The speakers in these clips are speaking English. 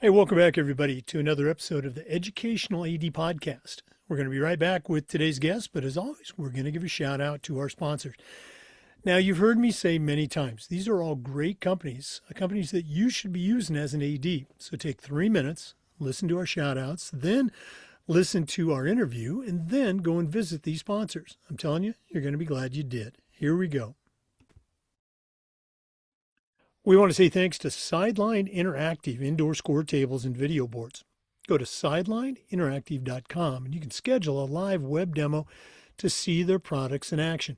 Hey, welcome back, everybody, to another episode of the Educational AD Podcast. We're going to be right back with today's guest, but as always, we're going to give a shout out to our sponsors. Now, you've heard me say many times, these are all great companies that you should be using as an AD. So take 3 minutes, listen to our shout outs, then listen to our interview, and then go and visit these sponsors. I'm telling you, you're going to be glad you did. Here we go. We want to say thanks to Sideline Interactive indoor score tables and video boards. Go to sidelineinteractive.com and you can schedule a live web demo to see their products in action.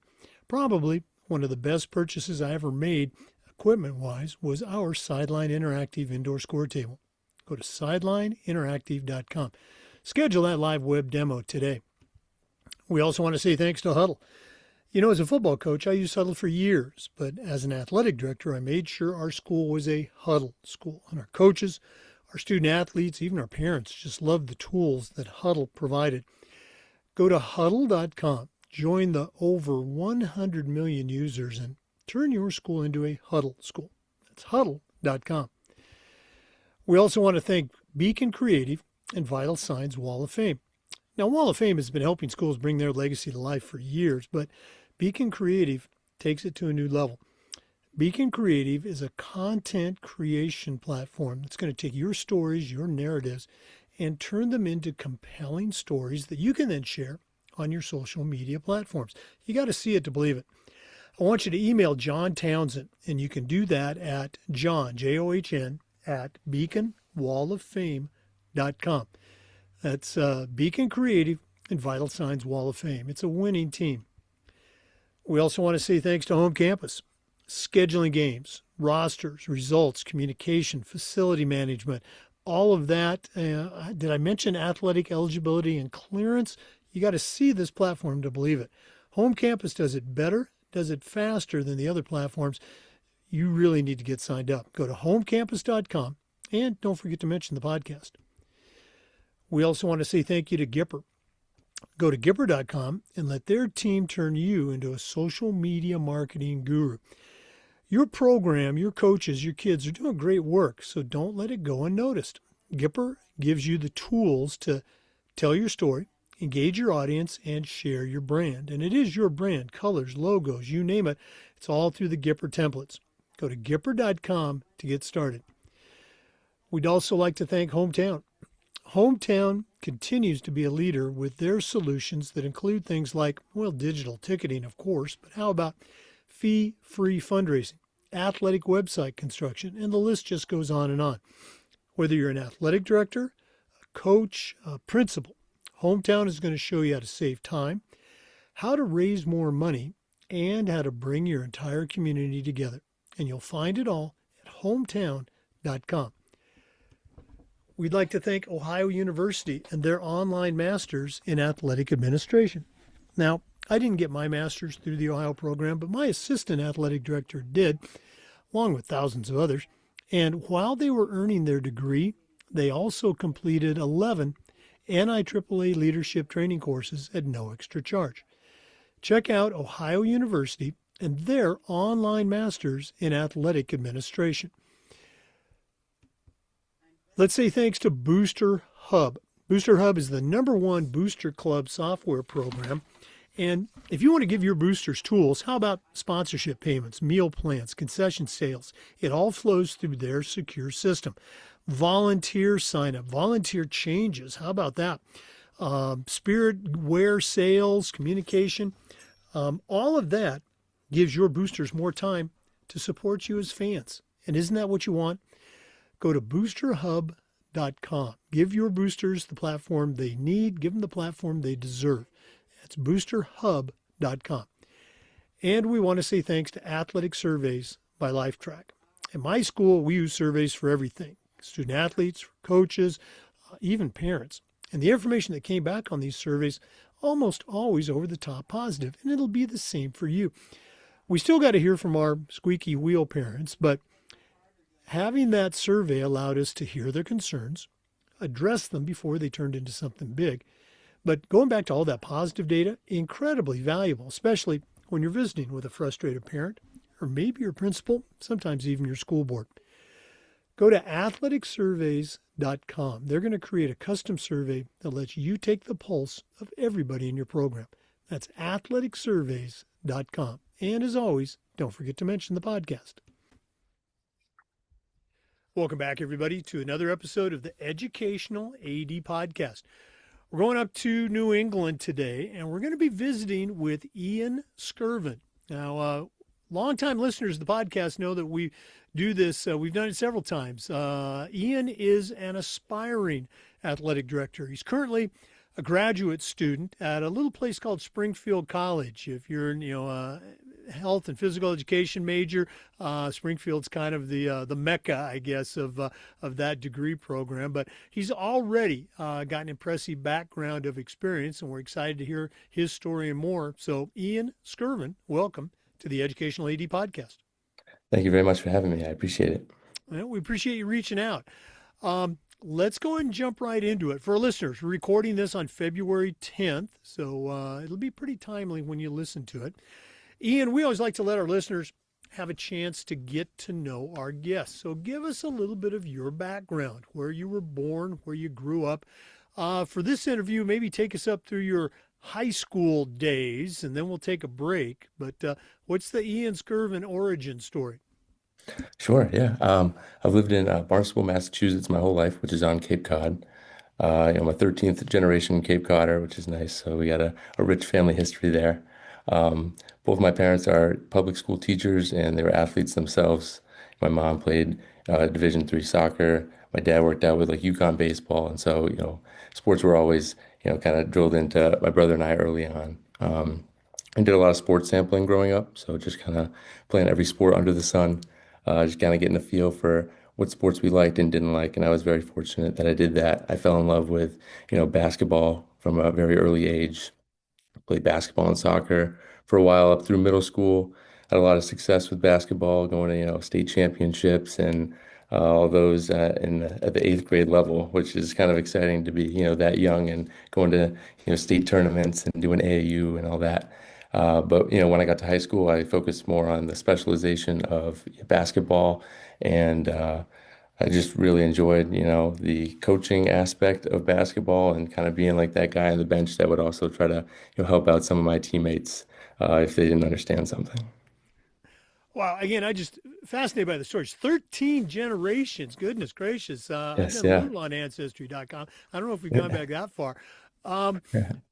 Probably one of the best purchases I ever made equipment-wise was our Sideline Interactive indoor score table. Go to sidelineinteractive.com. Schedule that live web demo today. We also want to say thanks to Huddle. You know, as a football coach, I used Huddle for years, but as an athletic director, I made sure our school was a Huddle school. And our coaches, our student athletes, even our parents just loved the tools that Huddle provided. Go to huddle.com, join the over 100 million users, and turn your school into a Huddle school. That's huddle.com. We also want to thank Beacon Creative and Vital Signs Wall of Fame. Now, Wall of Fame has been helping schools bring their legacy to life for years, but Beacon Creative takes it to a new level. Beacon Creative is a content creation platform that's going to take your stories, your narratives, and turn them into compelling stories that you can then share on your social media platforms. You got to see it to believe it. I want you to email John Townsend, and you can do that at John, John, at beaconwalloffame.com. That's Beacon Creative and Vital Signs Wall of Fame. It's a winning team. We also want to say thanks to Home Campus. Scheduling games, rosters, results, communication, facility management, all of that. Did I mention athletic eligibility and clearance? You got to see this platform to believe it. Home Campus does it better, does it faster than the other platforms. You really need to get signed up. Go to homecampus.com and don't forget to mention the podcast. We also want to say thank you to Gipper. Go to Gipper.com and let their team turn you into a social media marketing guru. Your program, your coaches, your kids are doing great work, so don't let it go unnoticed. Gipper gives you the tools to tell your story, engage your audience, and share your brand. And it is your brand, colors, logos, you name it. It's all through the Gipper templates. Go to Gipper.com to get started. We'd also like to thank Hometown. Hometown continues to be a leader with their solutions that include things like, well, digital ticketing, of course, but how about fee-free fundraising, athletic website construction, and the list just goes on and on. Whether you're an athletic director, a coach, a principal, Hometown is going to show you how to save time, how to raise more money, and how to bring your entire community together. And you'll find it all at hometown.com. We'd like to thank Ohio University and their online masters in athletic administration. Now, I didn't get my master's through the Ohio program, but my assistant athletic director did, along with thousands of others. And while they were earning their degree, they also completed 11 NIAAA leadership training courses at no extra charge. Check out Ohio University and their online masters in athletic administration. Let's say thanks to Booster Hub. Booster Hub is the #1 Booster Club software program. And if you want to give your boosters tools, how about sponsorship payments, meal plans, concession sales? It all flows through their secure system. Volunteer sign up, volunteer changes. How about that? Spirit wear sales, communication. All of that gives your boosters more time to support you as fans. And isn't that what you want? Go to boosterhub.com. Give your boosters the platform they need. Give them the platform they deserve. That's boosterhub.com. And we want to say thanks to Athletic Surveys by LifeTrack. At my school, we use surveys for everything. Student athletes, coaches, even parents. And the information that came back on these surveys, almost always over the top positive. And it'll be the same for you. We still got to hear from our squeaky wheel parents, but having that survey allowed us to hear their concerns, address them before they turned into something big. But going back to all that positive data, incredibly valuable, especially when you're visiting with a frustrated parent, or maybe your principal, sometimes even your school board. Go to athleticsurveys.com. They're going to create a custom survey that lets you take the pulse of everybody in your program. That's athleticsurveys.com. And as always, don't forget to mention the podcast. Welcome back, everybody, to another episode of the Educational AD Podcast. We're going up to New England today, and we're going to be visiting with Ian Skirvan. Now, longtime listeners of the podcast know that we do this. We've done it several times. Ian is an aspiring athletic director. He's currently a graduate student at a little place called Springfield College. If you're, a health and physical education major, Springfield's kind of the mecca, I guess, of that degree program. But he's already got an impressive background of experience, and we're excited to hear his story and more. So, Ian Skirvan, welcome to the Educational AD Podcast. Thank you very much for having me. I appreciate it. Well, we appreciate you reaching out. Let's go ahead and jump right into it. For our listeners, we're recording this on February 10th, so it'll be pretty timely when you listen to it. Ian, we always like to let our listeners have a chance to get to know our guests. So give us a little bit of your background, where you were born, where you grew up. For this interview, maybe take us up through your high school days, and then we'll take a break. But what's the Ian Skirvan origin story? Sure, yeah. I've lived in Barnstable, Massachusetts my whole life, which is on Cape Cod. I'm a 13th generation Cape Codder, which is nice. So we got a rich family history there. Both my parents are public school teachers and they were athletes themselves. My mom played Division III soccer. My dad worked out with like UConn baseball. And so, sports were always, kind of drilled into my brother and I early on. I did a lot of sports sampling growing up. So just kind of playing every sport under the sun, just kind of getting a feel for what sports we liked and didn't like. And I was very fortunate that I did that. I fell in love with, basketball from a very early age. Played basketball and soccer for a while up through middle school. Had a lot of success with basketball, going to state championships and all those at the eighth grade level, which is kind of exciting to be that young and going to state tournaments and doing AAU and all that. But when I got to high school, I focused more on the specialization of basketball and I just really enjoyed, the coaching aspect of basketball and kind of being like that guy on the bench that would also try to, help out some of my teammates if they didn't understand something. Wow. Again, I just fascinated by the stories. 13 generations. Goodness gracious. I've Yes, done a yeah. little on Ancestry.com. I don't know if we've gone back that far.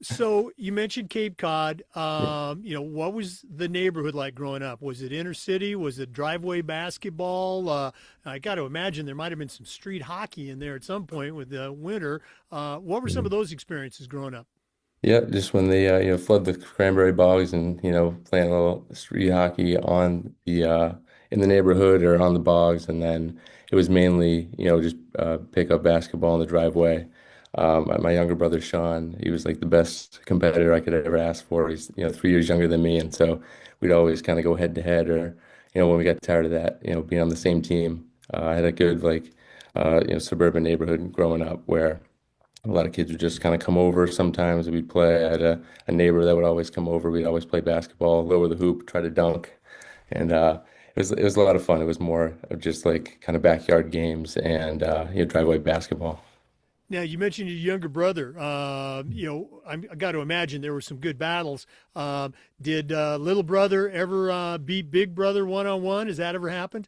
So you mentioned Cape Cod. What was the neighborhood like growing up? Was it inner city? Was it driveway basketball? I got to imagine there might have been some street hockey in there at some point with the winter. What were some of those experiences growing up? Yeah, just when they flood the cranberry bogs and playing a little street hockey on the in the neighborhood or on the bogs, and then it was mainly just pick up basketball in the driveway. My younger brother Sean, he was like the best competitor I could ever ask for. He's 3 years younger than me, and so we'd always kind of go head to head, or when we got tired of that, being on the same team. I had a good like suburban neighborhood growing up where a lot of kids would just kind of come over sometimes. We'd play. I had a neighbor that would always come over. We'd always play basketball, lower the hoop, try to dunk. And it was a lot of fun. It was more of just like kind of backyard games and driveway basketball. Now, you mentioned your younger brother. I got to imagine there were some good battles. Did little brother ever beat big brother one-on-one? Has that ever happened?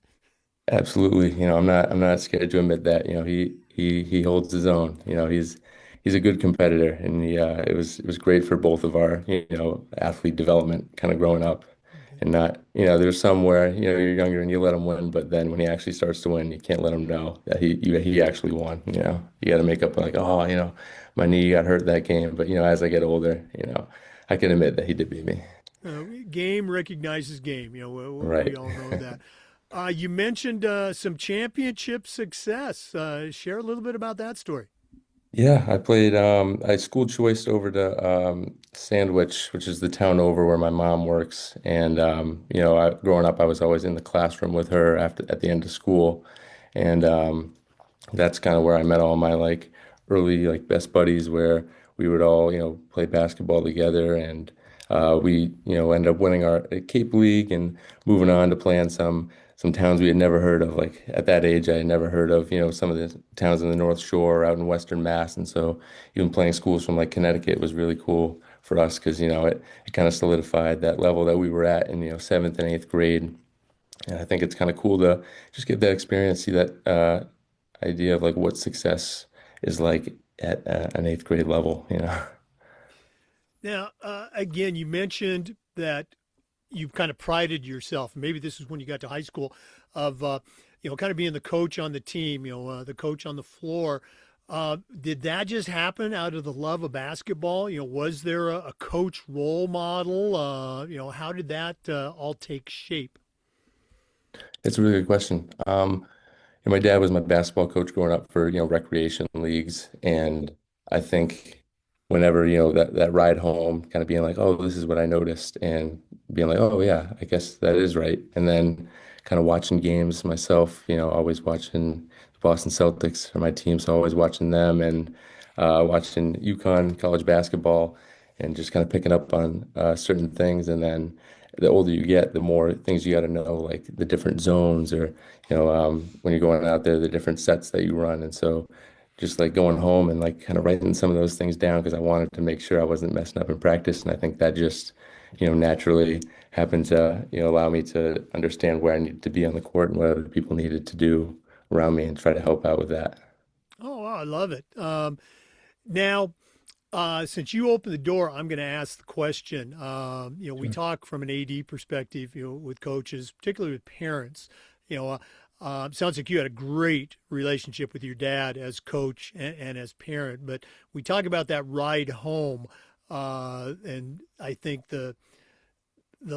Absolutely. I'm not scared to admit that. He holds his own. He's a good competitor, and it was great for both of our athlete development, kind of growing up. Okay. And not, there's some where, you're younger and you let him win, but then when he actually starts to win, you can't let him know that he actually won. You got to make up like, oh, my knee got hurt that game. But, as I get older, I can admit that he did beat me. Game recognizes game. We Right. all know that. You mentioned some championship success. Share a little bit about that story. Yeah, I school choiced over to Sandwich, which is the town over where my mom works. And, growing up, I was always in the classroom with her at the end of school. And that's kind of where I met all my like early like best buddies where we would all, play basketball together. And we, ended up winning our Cape League and moving on to playing some some towns we had never heard of. Like at that age, I had never heard of, some of the towns in the North Shore or out in Western Mass. And so even playing schools from like Connecticut was really cool for us because, it kind of solidified that level that we were at in, seventh and eighth grade. And I think it's kind of cool to just get that experience, see that idea of like what success is like at an eighth grade level. Now, again, you mentioned that you've kind of prided yourself. Maybe this is when you got to high school, of kind of being the coach on the team. The coach on the floor. Did that just happen out of the love of basketball? Was there a coach role model? How did that all take shape? It's a really good question. My dad was my basketball coach growing up for, recreation leagues. And I think whenever, that ride home, kind of being like, oh, this is what I noticed, and being like, oh, yeah, I guess that is right. And then kind of watching games myself, always watching the Boston Celtics are my team. So always watching them and watching UConn college basketball and just kind of picking up on certain things. And then the older you get, the more things you got to know, like the different zones or when you're going out there, the different sets that you run. And so just like going home and like kind of writing some of those things down because I wanted to make sure I wasn't messing up in practice. And I think that just, naturally happened to, allow me to understand where I needed to be on the court and what other people needed to do around me and try to help out with that. Oh, wow, I love it. Now, since you opened the door, I'm going to ask the question. We Sure. talk from an AD perspective, with coaches, particularly with parents. Sounds like you had a great relationship with your dad as coach and as parent, but we talk about that ride home, and I think the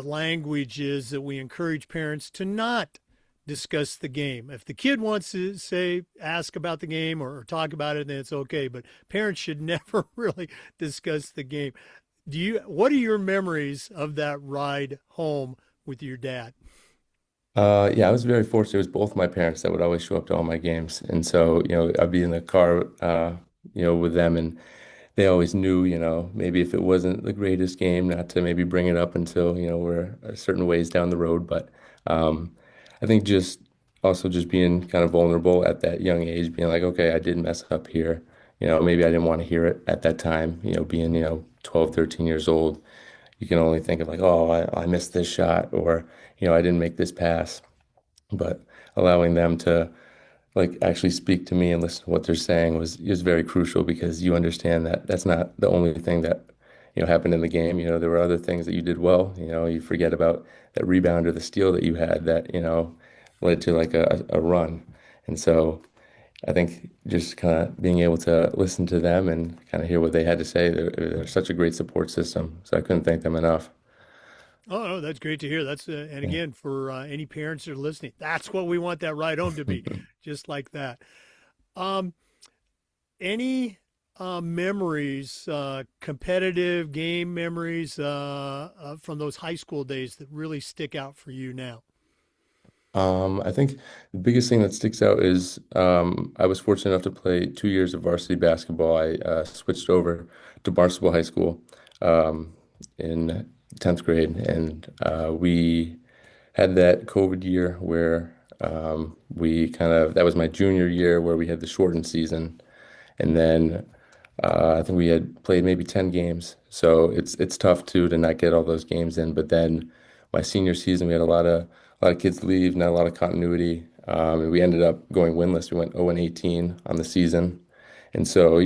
language is that we encourage parents to not discuss the game. If the kid wants to say, ask about the game or talk about it, then it's okay. But parents should never really discuss the game. What are your memories of that ride home with your dad? Yeah, I was very fortunate. It was both my parents that would always show up to all my games. And so, I'd be in the car, with them and they always knew, maybe if it wasn't the greatest game, not to maybe bring it up until, we're a certain ways down the road. But I think just also just being kind of vulnerable at that young age, being like, okay, I did mess up here. Maybe I didn't want to hear it at that time, being, 12, 13 years old. You can only think of like, oh, I missed this shot or, I didn't make this pass. But allowing them to like actually speak to me and listen to what they're saying was very crucial because you understand that that's not the only thing that happened in the game. There were other things that you did well. You forget about that rebound or the steal that you had that led to like a run. And so I think just kind of being able to listen to them and kind of hear what they had to say, they're such a great support system. So I couldn't thank them enough. Oh, no, that's great to hear. And Yeah. again, for any parents that are listening, that's what we want that ride home to be, just like that. Um, any memories, competitive game memories from those high school days that really stick out for you now? I think the biggest thing that sticks out is I was fortunate enough to play 2 years of varsity basketball. I switched over to Barnstable High School in 10th grade, and we had that COVID year where that was my junior year where we had the shortened season. And then I think we had played maybe 10 games. So it's tough too to not get all those games in. But then my senior season, we had a lot of kids leave, not a lot of continuity. And we ended up going winless. We went 0 and 18 on the season. And so,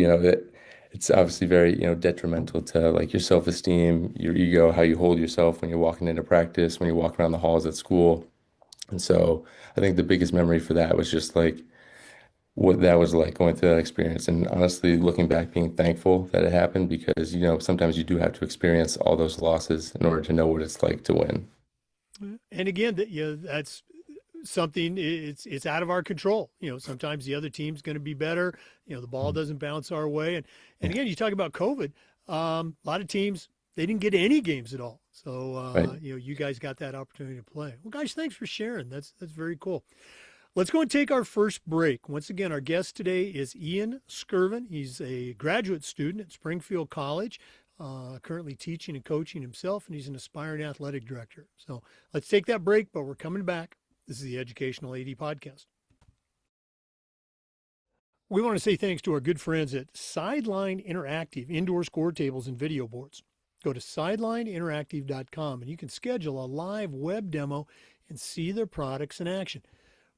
it's obviously very, detrimental to like your self-esteem, your ego, how you hold yourself when you're walking into practice, when you walk around the halls at school. And so I think the biggest memory for that was just like what that was like going through that experience. And honestly, looking back, being thankful that it happened because, sometimes you do have to experience all those losses in order to know what it's like to win. And again, that's something. It's out of our control. Sometimes the other team's going to be better. The ball Mm. doesn't bounce our way. And Yeah, again, you talk about COVID. A lot of teams they didn't get any games at all. So right. you guys got that opportunity to play. Well, guys, thanks for sharing. That's very cool. Let's go and take our first break. Once again, our guest today is Ian Skirvan. He's a graduate student at Springfield College, currently teaching and coaching himself, and he's an aspiring athletic director. So let's take that break, but we're coming back. This is the Educational AD Podcast. We want to say thanks to our good friends at Sideline Interactive Indoor Score Tables and Video Boards. Go to sidelineinteractive.com and you can schedule a live web demo and see their products in action.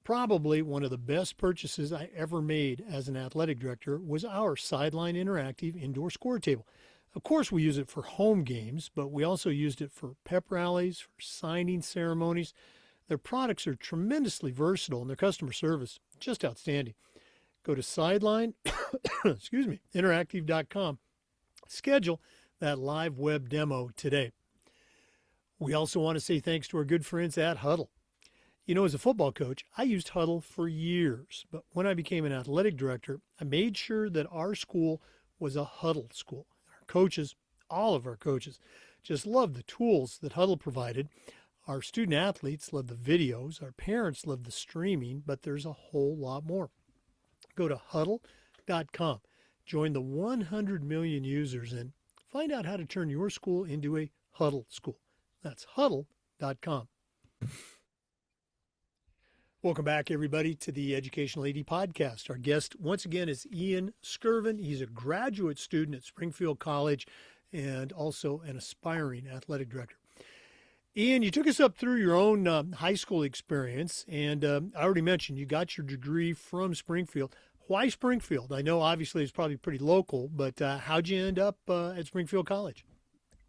Probably one of the best purchases I ever made as an athletic director was our Sideline Interactive Indoor Score Table. Of course, we use it for home games, but we also used it for pep rallies, for signing ceremonies. Their products are tremendously versatile and their customer service just outstanding. Go to sideline, interactive.com. Schedule that live web demo today. We also want to say thanks to our good friends at Huddle. You know, as a football coach, I used Huddle for years, but when I became an athletic director, I made sure that our school was a Huddle school. Our coaches, all of our coaches, just loved the tools that Huddle provided. Our student athletes loved the videos. Our parents loved the streaming, but there's a whole lot more. Go to huddle.com, join the 100 million users, and find out how to turn your school into a Huddle school. That's huddle.com. Welcome back, everybody, to the Educational AD Podcast. Our guest, once again, is Ian Skirvan. He's a graduate student at Springfield College and also an aspiring athletic director. Ian, you took us up through your own high school experience, and I already mentioned you got your degree from Springfield. Why Springfield? I know obviously it's probably pretty local, but how'd you end up at Springfield College?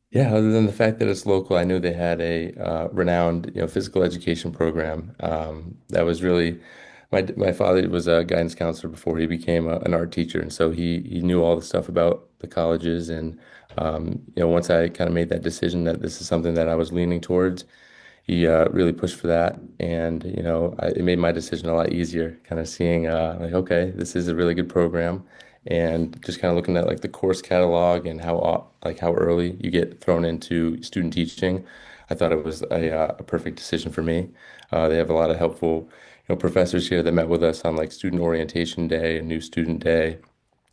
Yeah, other than the fact that it's local, I knew they had a renowned, physical education program. That was really my father was a guidance counselor before he became an art teacher, and so he knew all the stuff about the colleges. And once I kind of made that decision that this is something that I was leaning towards, he really pushed for that, and it made my decision a lot easier. Kind of seeing like, okay, this is a really good program, and just kind of looking at like the course catalog and how early you get thrown into student teaching. I thought it was a perfect decision for me. They have a lot of helpful, professors here that met with us on like student orientation day and new student day,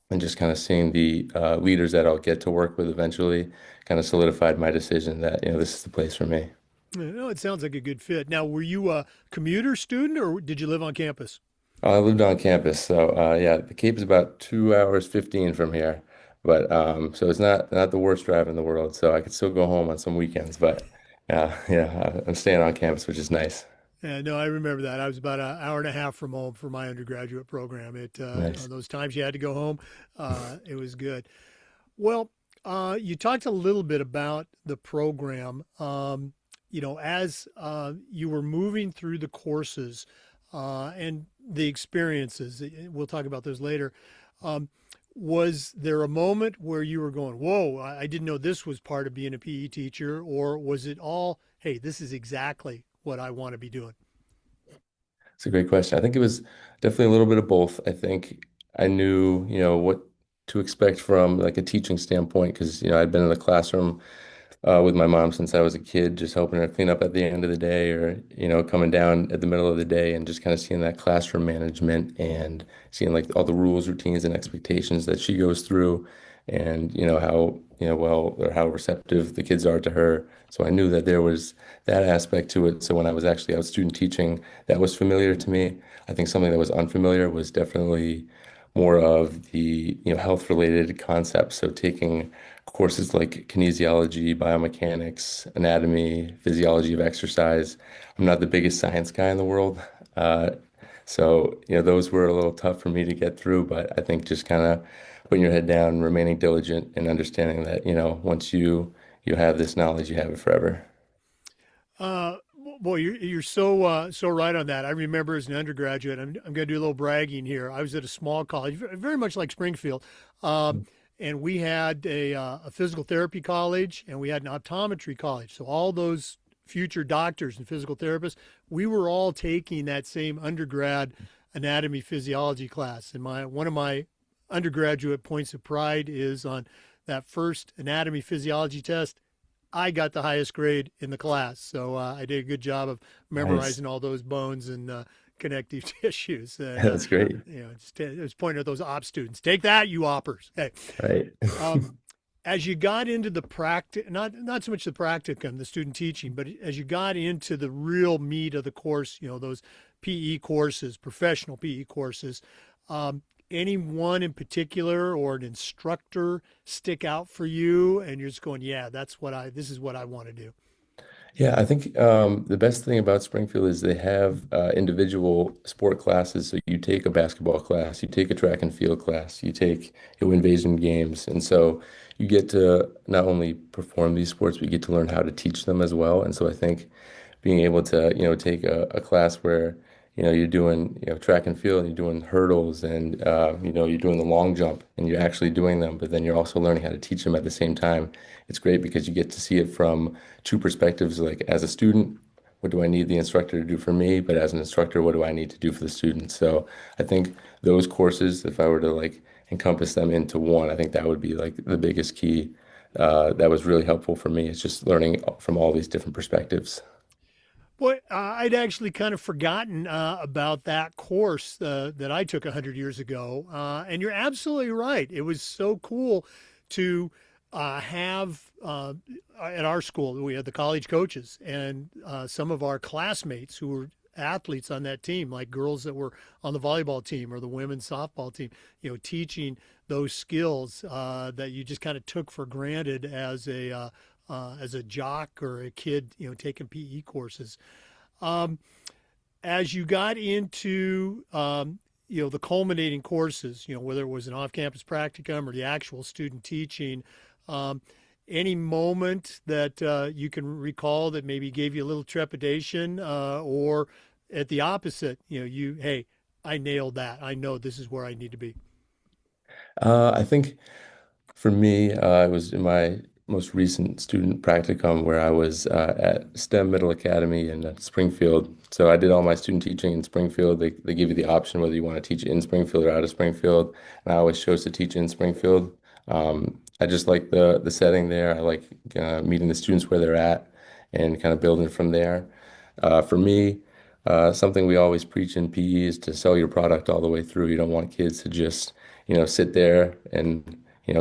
and just kind of seeing the leaders that I'll get to work with eventually kind of solidified my decision that this is the place for me. No, it sounds like a good fit. Now, were you a commuter student or did you live on campus? I lived on campus, so yeah, the Cape is about 2 hours 15 from here, but so it's not the worst drive in the world. So I could still go home on some weekends, but yeah, I'm staying on campus, which is nice. Yeah, no, I remember that. I was about an hour and a half from home for my undergraduate program. Nice. Those times you had to go home, it was good. Well, you talked a little bit about the program. As you were moving through the courses and the experiences, we'll talk about those later. Was there a moment where you were going, whoa, I didn't know this was part of being a PE teacher, or was it all, hey, this is exactly what I want to be doing? It's a great question. I think it was definitely a little bit of both. I think I knew, what to expect from like a teaching standpoint because, I'd been in the classroom with my mom since I was a kid, just helping her clean up at the end of the day or, coming down at the middle of the day and just kind of seeing that classroom management and seeing like all the rules, routines, and expectations that she goes through and, how, well, or how receptive the kids are to her. So I knew that there was that aspect to it. So when I was actually out student teaching, that was familiar to me. I think something that was unfamiliar was definitely more of the, health related concepts. So taking courses like kinesiology, biomechanics, anatomy, physiology of exercise. I'm not the biggest science guy in the world. So, those were a little tough for me to get through, but I think just kind of putting your head down, remaining diligent and understanding that, once you have this knowledge, you have it forever. Uh, Boy, you're so right on that. I remember as an undergraduate, I'm going to do a little bragging here. I was at a small college, very much like Springfield, and we had a physical therapy college, and we had an optometry college. So all those future doctors and physical therapists, we were all taking that same undergrad anatomy physiology class. And one of my undergraduate points of pride is on that first anatomy physiology test. I got the highest grade in the class. So I did a good job of Nice. memorizing all those bones and connective tissues. And, That's great. just pointing at those op students. Take that, you oppers. Hey, Right. um, as you got into the practice, not so much the practicum, the student teaching, but as you got into the real meat of the course, those PE courses, professional PE courses, um, any one in particular or an instructor stick out for you, and you're just going, yeah, this is what I want to do. Yeah, I think the best thing about Springfield is they have individual sport classes. So you take a basketball class, you take a track and field class, you take invasion games, and so you get to not only perform these sports, but you get to learn how to teach them as well. And so I think being able to, take a class where, you're doing, track and field, and you're doing hurdles and, you're doing the long jump and you're actually doing them, but then you're also learning how to teach them at the same time. It's great because you get to see it from two perspectives. Like as a student, what do I need the instructor to do for me? But as an instructor, what do I need to do for the students? So I think those courses, if I were to like encompass them into one, I think that would be like the biggest key. That was really helpful for me. It's just learning from all these different perspectives. Boy, I'd actually kind of forgotten about that course that I took 100 years ago. And you're absolutely right. It was so cool to have at our school, we had the college coaches and some of our classmates who were athletes on that team, like girls that were on the volleyball team or the women's softball team, teaching those skills that you just kind of took for granted as a jock or a kid, taking PE courses. Um, as you got into, the culminating courses, whether it was an off-campus practicum or the actual student teaching, um, any moment that you can recall that maybe gave you a little trepidation, or at the opposite, hey, I nailed that. I know this is where I need to be. I think for me, it was in my most recent student practicum where I was at STEM Middle Academy in Springfield. So I did all my student teaching in Springfield. They give you the option whether you want to teach in Springfield or out of Springfield. And I always chose to teach in Springfield. I just like the setting there. I like meeting the students where they're at and kind of building from there. For me, something we always preach in PE is to sell your product all the way through. You don't want kids to just, sit there and,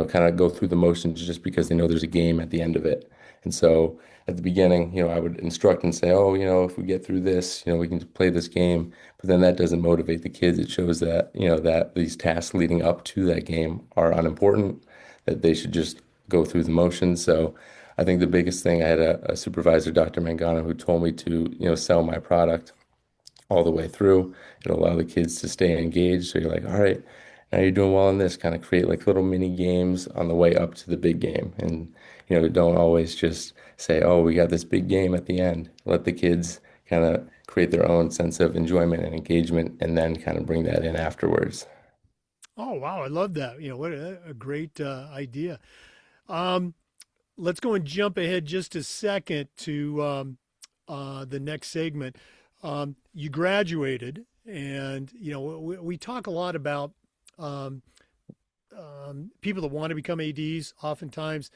kind of go through the motions just because they know there's a game at the end of it. And so at the beginning, I would instruct and say, oh, if we get through this, we can play this game. But then that doesn't motivate the kids. It shows that, that these tasks leading up to that game are unimportant, that they should just go through the motions. So I think the biggest thing, I had a supervisor, Dr. Mangano, who told me to, sell my product all the way through. It'll allow the kids to stay engaged. So you're like, all right, now you're doing well in this. Kind of create like little mini games on the way up to the big game. And, don't always just say, oh, we got this big game at the end. Let the kids kind of create their own sense of enjoyment and engagement and then kind of bring that in afterwards. Oh, wow. I love that. What a great idea. Um, let's go and jump ahead just a second to the next segment. You graduated, and we talk a lot about um, people that want to become ADs. Oftentimes,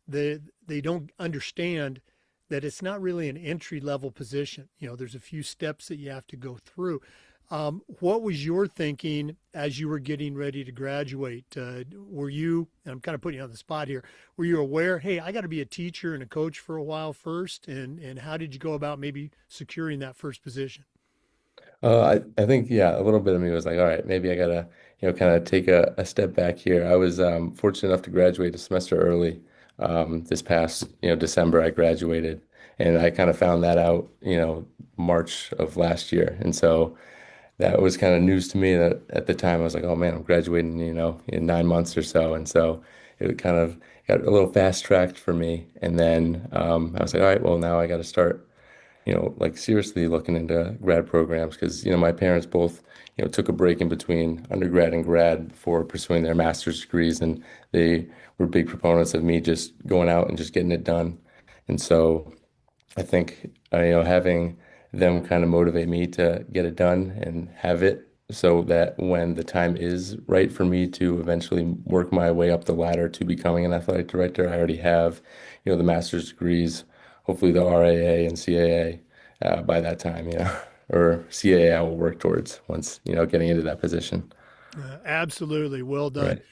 they don't understand that it's not really an entry level position. There's a few steps that you have to go through. What was your thinking as you were getting ready to graduate? Were you, and I'm kind of putting you on the spot here, were you aware, hey, I got to be a teacher and a coach for a while first? And how did you go about maybe securing that first position? I think, yeah, a little bit of me was like, all right, maybe I gotta, kind of take a step back here. I was fortunate enough to graduate a semester early. This past, December, I graduated, and I kind of found that out, March of last year. And so that was kind of news to me that at the time I was like, oh man, I'm graduating, in 9 months or so. And so it kind of got a little fast tracked for me. And then I was like, all right, well, now I got to start, like seriously looking into grad programs because, my parents both, took a break in between undergrad and grad for pursuing their master's degrees. And they were big proponents of me just going out and just getting it done. And so I think, having them kind of motivate me to get it done and have it so that when the time is right for me to eventually work my way up the ladder to becoming an athletic director, I already have, the master's degrees, hopefully the RAA and CAA by that time, or CAA I will work towards once, getting into that position. Absolutely. Well done. Right.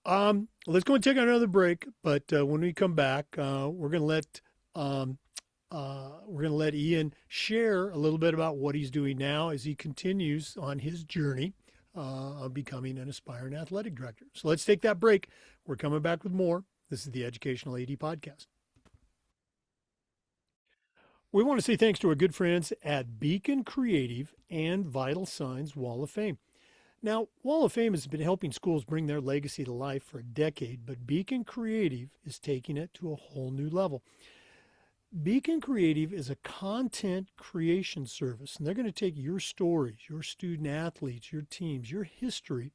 Let's go and take another break. But when we come back, we're going to let Ian share a little bit about what he's doing now as he continues on his journey of becoming an aspiring athletic director. So let's take that break. We're coming back with more. This is the Educational AD Podcast. We want to say thanks to our good friends at Beacon Creative and Vital Signs Wall of Fame. Now, Wall of Fame has been helping schools bring their legacy to life for a decade, but Beacon Creative is taking it to a whole new level. Beacon Creative is a content creation service, and they're going to take your stories, your student athletes, your teams, your history,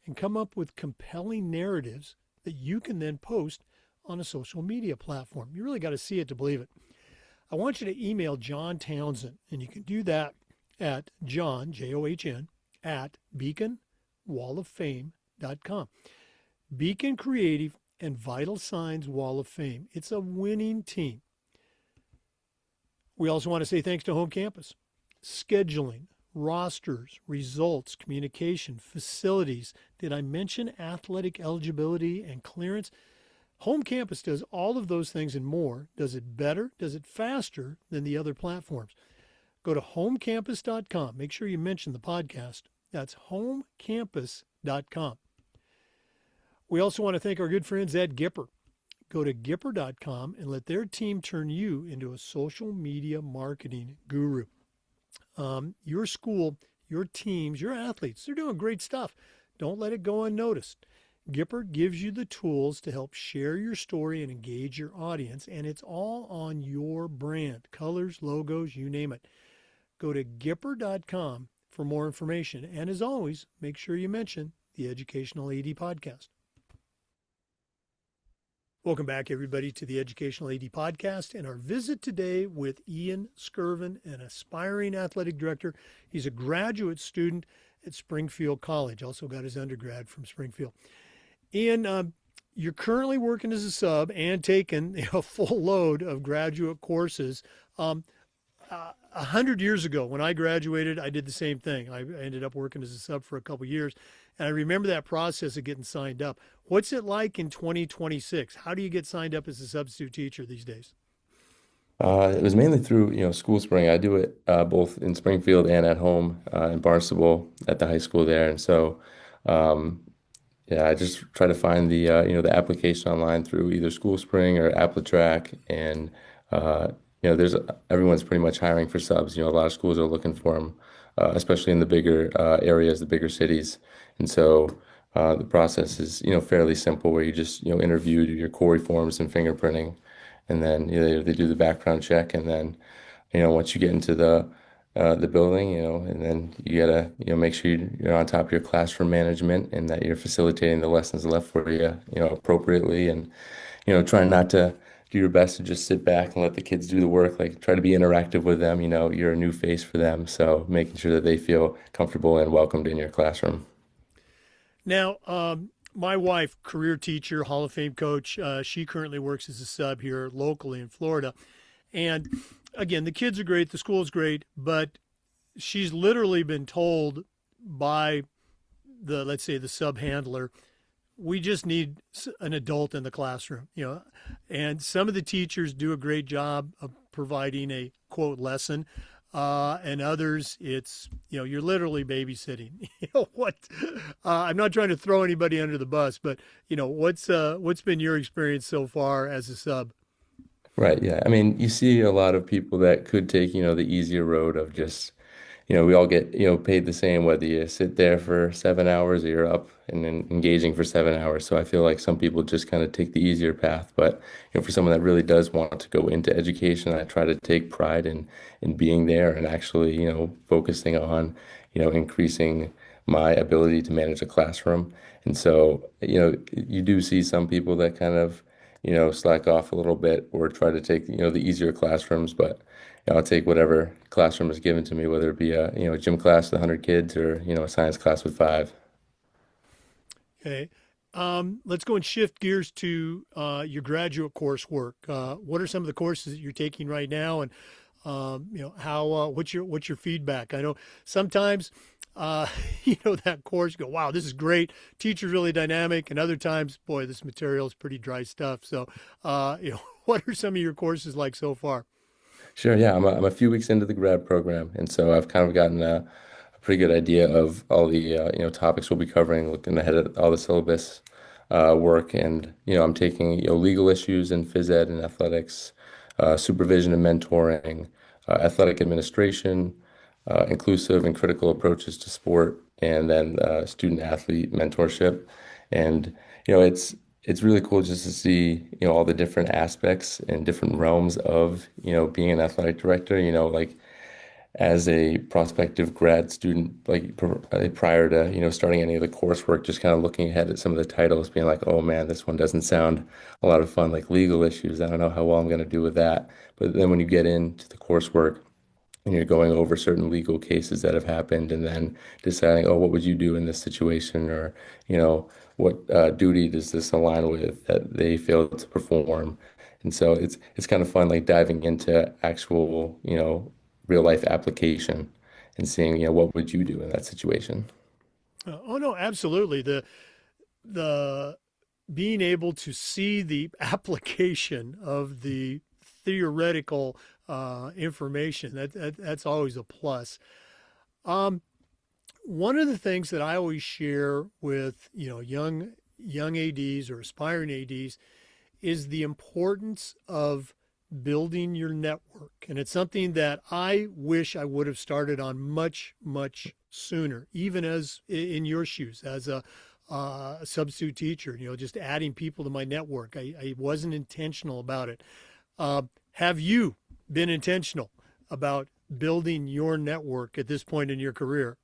and come up with compelling narratives that you can then post on a social media platform. You really got to see it to believe it. I want you to email John Townsend, and you can do that at John, John, at beaconwalloffame.com. Beacon Creative and Vital Signs Wall of Fame. It's a winning team. We also want to say thanks to Home Campus. Scheduling, rosters, results, communication, facilities. Did I mention athletic eligibility and clearance? Home Campus does all of those things and more. Does it better? Does it faster than the other platforms? Go to homecampus.com. Make sure you mention the podcast. That's homecampus.com. We also want to thank our good friends at Gipper. Go to Gipper.com and let their team turn you into a social media marketing guru. Your school, your teams, your athletes, they're doing great stuff. Don't let it go unnoticed. Gipper gives you the tools to help share your story and engage your audience, and it's all on your brand, colors, logos, you name it. Go to Gipper.com for more information. And as always, make sure you mention the Educational AD Podcast. Welcome back, everybody, to the Educational AD Podcast and our visit today with Ian Skirvan, an aspiring athletic director. He's a graduate student at Springfield College, also got his undergrad from Springfield. Ian, you're currently working as a sub and taking a full load of graduate courses. 100 years ago, when I graduated, I did the same thing. I ended up working as a sub for a couple of years, and I remember that process of getting signed up. What's it like in 2026? How do you get signed up as a substitute teacher these days? It was mainly through, School Spring. I do it both in Springfield and at home in Barnstable at the high school there. And so, yeah, I just try to find the application online through either School Spring or AppleTrack, and there's everyone's pretty much hiring for subs. A lot of schools are looking for them, especially in the bigger areas, the bigger cities. And so the process is fairly simple, where you just interview, do your core forms and fingerprinting, and then they do the background check, and then once you get into the building, and then you gotta make sure you're on top of your classroom management and that you're facilitating the lessons left for you appropriately, and trying not to do your best to just sit back and let the kids do the work. Like, try to be interactive with them. You're a new face for them, so making sure that they feel comfortable and welcomed in your classroom. Now, my wife, career teacher, Hall of Fame coach, she currently works as a sub here locally in Florida. And again, the kids are great, the school's great, but she's literally been told by let's say the sub handler, we just need an adult in the classroom, and some of the teachers do a great job of providing a quote lesson. And others, it's, you're literally babysitting. What? I'm not trying to throw anybody under the bus, but what's been your experience so far as a sub? Right, yeah. I mean, you see a lot of people that could take, the easier road of just, we all get, paid the same whether you sit there for 7 hours or you're up and then engaging for 7 hours. So I feel like some people just kind of take the easier path. But, for someone that really does want to go into education, I try to take pride in being there and actually, focusing on, increasing my ability to manage a classroom. And so, you do see some people that kind of, slack off a little bit or try to take, the easier classrooms, but I'll take whatever classroom is given to me, whether it be a gym class with 100 kids or, a science class with 5. Okay. Let's go and shift gears to your graduate coursework. What are some of the courses that you're taking right now, and how what's your feedback? I know sometimes uh, that course, you go, wow, this is great. Teacher's really dynamic. And other times, boy, this material is pretty dry stuff. So, what are some of your courses like so far? Sure, yeah, I'm a few weeks into the grad program, and so I've kind of gotten a pretty good idea of all the topics we'll be covering, looking ahead at all the syllabus work, and I'm taking legal issues in phys ed and athletics, supervision and mentoring, athletic administration, inclusive and critical approaches to sport, and then student athlete mentorship, and it's really cool just to see, all the different aspects and different realms of, being an athletic director, like as a prospective grad student, like prior to, starting any of the coursework, just kind of looking ahead at some of the titles, being like, oh man, this one doesn't sound a lot of fun, like legal issues. I don't know how well I'm going to do with that. But then when you get into the coursework, and you're going over certain legal cases that have happened and then deciding, oh, what would you do in this situation? Or, what duty does this align with that they failed to perform? And so it's kind of fun, like diving into actual, real life application and seeing, what would you do in that situation? Oh no, absolutely. The being able to see the application of the theoretical information that's always a plus. Um, One of the things that I always share with young ads or aspiring ads is the importance of building your network, and it's something that I wish I would have started on much sooner, even as in your shoes as a substitute teacher. Just adding people to my network. I wasn't intentional about it. Have you been intentional about building your network at this point in your career?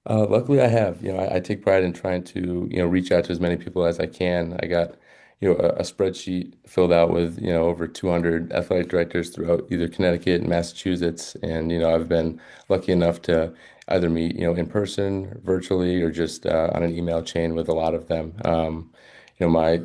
Luckily, I have. I take pride in trying to, reach out to as many people as I can. I got, a spreadsheet filled out with, over 200 athletic directors throughout either Connecticut and Massachusetts. And, I've been lucky enough to either meet, in person, virtually, or just on an email chain with a lot of them. My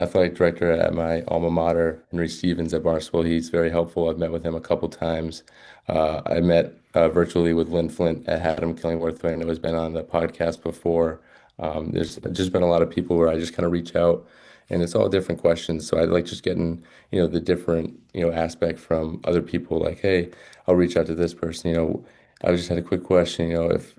athletic director at my alma mater, Henry Stevens at Barnstable, he's very helpful. I've met with him a couple times. I met virtually with Lynn Flint at Haddam Killingworth, who I know has been on the podcast before. There's just been a lot of people where I just kind of reach out, and it's all different questions. So I like just getting, the different, aspect from other people. Like, hey, I'll reach out to this person. I just had a quick question. If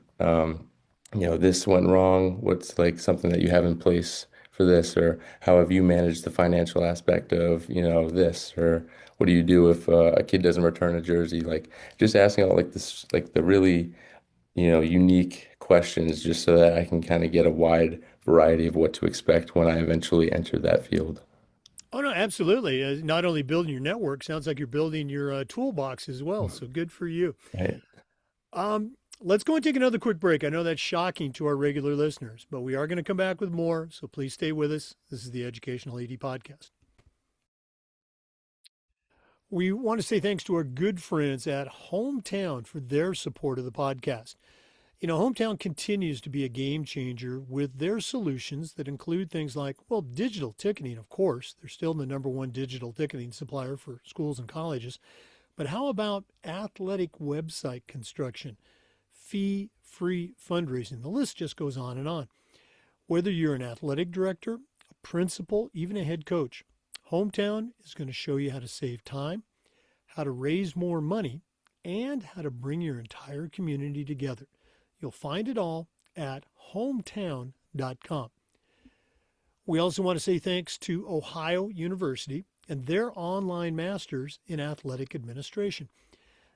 this went wrong, what's like something that you have in place for this, or how have you managed the financial aspect of, this, or what do you do if a kid doesn't return a jersey? Like just asking all like this, like the really, unique questions just so that I can kind of get a wide variety of what to expect when I eventually enter that field. Oh no, absolutely. Not only building your network, sounds like you're building your toolbox as well. So good for you. Right. Let's go and take another quick break. I know that's shocking to our regular listeners, but we are going to come back with more. So please stay with us. This is the Educational AD Podcast. We want to say thanks to our good friends at Hometown for their support of the podcast. Hometown continues to be a game changer with their solutions that include things like, well, digital ticketing, of course. They're still the number one digital ticketing supplier for schools and colleges. But how about athletic website construction, fee-free fundraising? The list just goes on and on. Whether you're an athletic director, a principal, even a head coach, Hometown is going to show you how to save time, how to raise more money, and how to bring your entire community together. You'll find it all at hometown.com. We also want to say thanks to Ohio University and their online masters in athletic administration.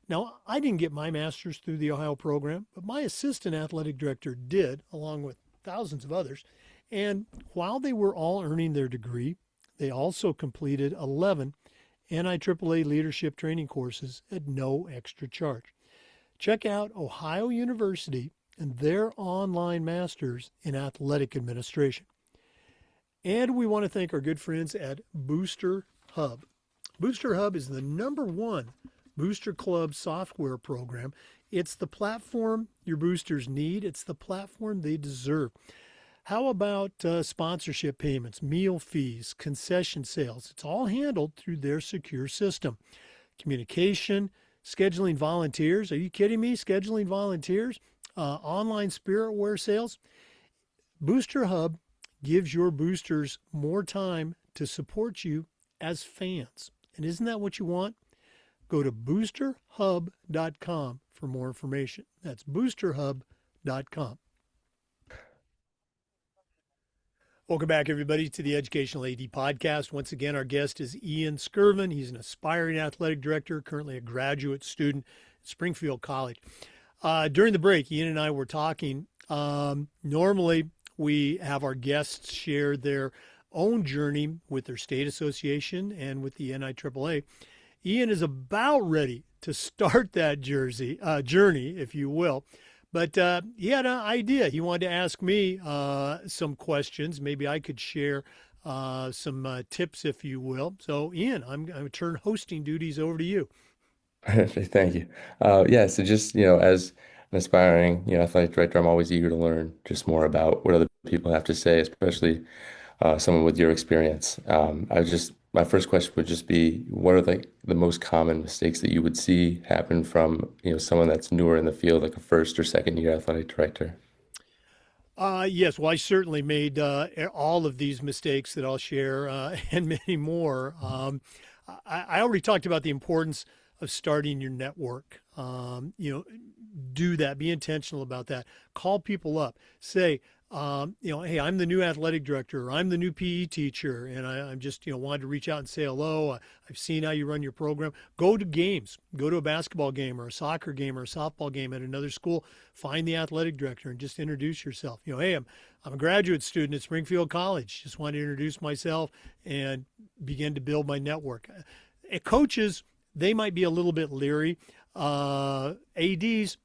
Now, I didn't get my master's through the Ohio program, but my assistant athletic director did, along with thousands of others. And while they were all earning their degree, they also completed 11 NIAAA leadership training courses at no extra charge. Check out Ohio University and their online masters in athletic administration. And we want to thank our good friends at Booster Hub. Booster Hub is the number one Booster Club software program. It's the platform your boosters need. It's the platform they deserve. How about sponsorship payments, meal fees, concession sales? It's all handled through their secure system. Communication, scheduling volunteers. Are you kidding me? Scheduling volunteers? online spirit wear sales. Booster Hub gives your boosters more time to support you as fans. And isn't that what you want? Go to boosterhub.com for more information. That's boosterhub.com. Welcome back, everybody, to the Educational AD Podcast. Once again, our guest is Ian Skirvan. He's an aspiring athletic director, currently a graduate student at Springfield College. During the break, Ian and I were talking. Normally, we have our guests share their own journey with their state association and with the NIAAA. Ian is about ready to start that journey, if you will. But he had an idea. He wanted to ask me some questions. Maybe I could share some tips, if you will. So, Ian, I'm going to turn hosting duties over to you. Thank you. Yeah, so just, as an aspiring, athletic director, I'm always eager to learn just more about what other people have to say, especially someone with your experience. My first question would just be, what are the most common mistakes that you would see happen from, someone that's newer in the field, like a first or second year athletic director? Yes, well, I certainly made all of these mistakes that I'll share and many more. I already talked about the importance of starting your network. Do that. Be intentional about that. Call people up. Say, hey, I'm the new athletic director, or I'm the new PE teacher, and I'm just, wanted to reach out and say hello. I've seen how you run your program. Go to games. Go to a basketball game or a soccer game or a softball game at another school. Find the athletic director and just introduce yourself. Hey, I'm a graduate student at Springfield College. Just wanted to introduce myself and begin to build my network. Coaches, they might be a little bit leery. ADs,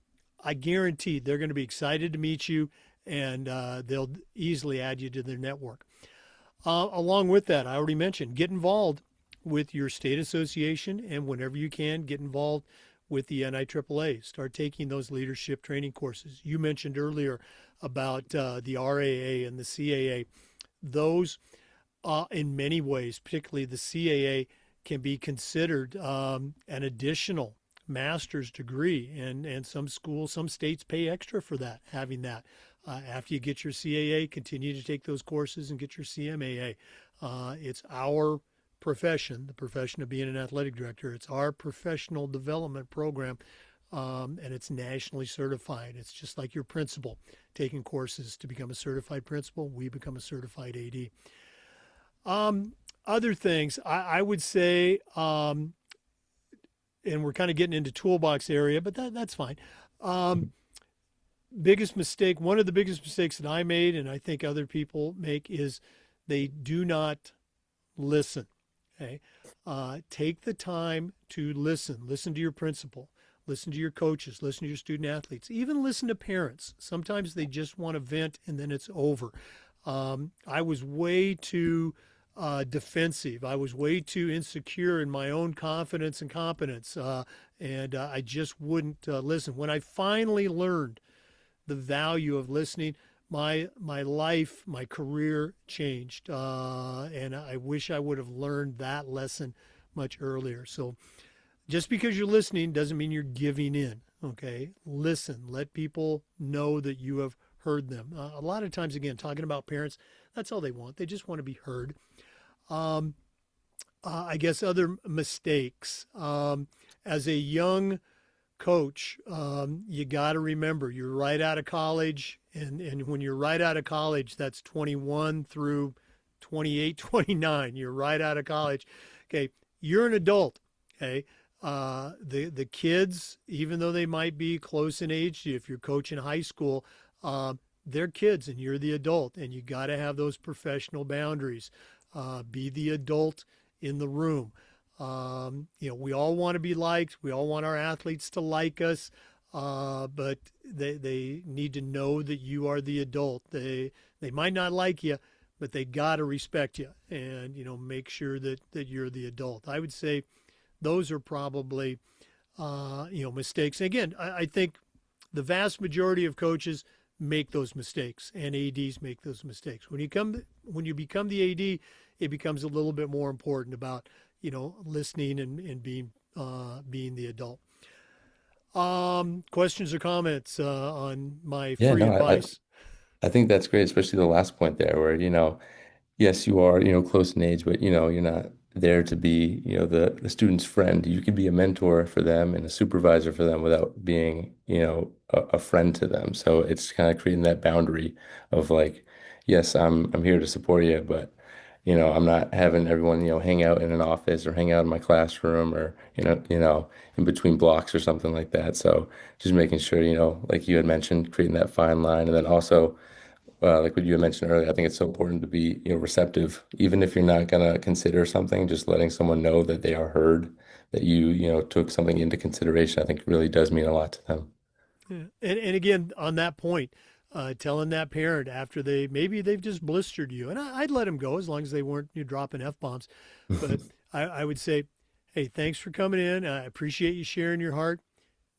I guarantee they're going to be excited to meet you, and they'll easily add you to their network. Along with that, I already mentioned, get involved with your state association, and whenever you can, get involved with the NIAAA. Start taking those leadership training courses. You mentioned earlier about the RAA and the CAA. Those, in many ways, particularly the CAA, can be considered an additional master's degree, and some schools, some states pay extra for that, having that. After you get your CAA, continue to take those courses and get your CMAA. It's our profession, the profession of being an athletic director. It's our professional development program, and it's nationally certified. It's just like your principal taking courses to become a certified principal. We become a certified AD. Other things, I would say, and we're kind of getting into toolbox area, but that's fine. Biggest mistake, one of the biggest mistakes that I made, and I think other people make, is they do not listen. Okay, take the time to listen. Listen to your principal. Listen to your coaches. Listen to your student athletes. Even listen to parents. Sometimes they just want to vent and then it's over. I was way too defensive. I was way too insecure in my own confidence and competence, and I just wouldn't listen. When I finally learned the value of listening, my life, my career changed, and I wish I would have learned that lesson much earlier. So just because you're listening doesn't mean you're giving in. Okay, listen. Let people know that you have heard them. A lot of times, again, talking about parents, that's all they want. They just want to be heard. I guess other mistakes. As a young coach, you got to remember you're right out of college. And when you're right out of college, that's 21 through 28, 29. You're right out of college. Okay. You're an adult. Okay. The kids, even though they might be close in age to you, if you're coaching high school, they're kids and you're the adult, and you got to have those professional boundaries. Be the adult in the room. We all want to be liked. We all want our athletes to like us, but they need to know that you are the adult. They might not like you, but they got to respect you, and make sure that you're the adult. I would say those are probably mistakes. Again, I think the vast majority of coaches make those mistakes, and ADs make those mistakes. When you become the AD, it becomes a little bit more important about listening and being the adult. Questions or comments on my Yeah, free no, advice? I think that's great, especially the last point there, where, yes, you are, close in age, but you're not there to be, the student's friend. You could be a mentor for them and a supervisor for them without being, a friend to them. So it's kind of creating that boundary of like, yes, I'm here to support you, but I'm not having everyone, hang out in an office or hang out in my classroom or, in between blocks or something like that. So just making sure, like you had mentioned, creating that fine line, and then also like what you had mentioned earlier, I think it's so important to be, receptive, even if you're not gonna consider something, just letting someone know that they are heard, that you took something into consideration, I think really does mean a lot to them. Yeah. And again, on that point, telling that parent after maybe they've just blistered you, and I'd let them go as long as they weren't dropping F bombs. But I would say, hey, thanks for coming in. I appreciate you sharing your heart.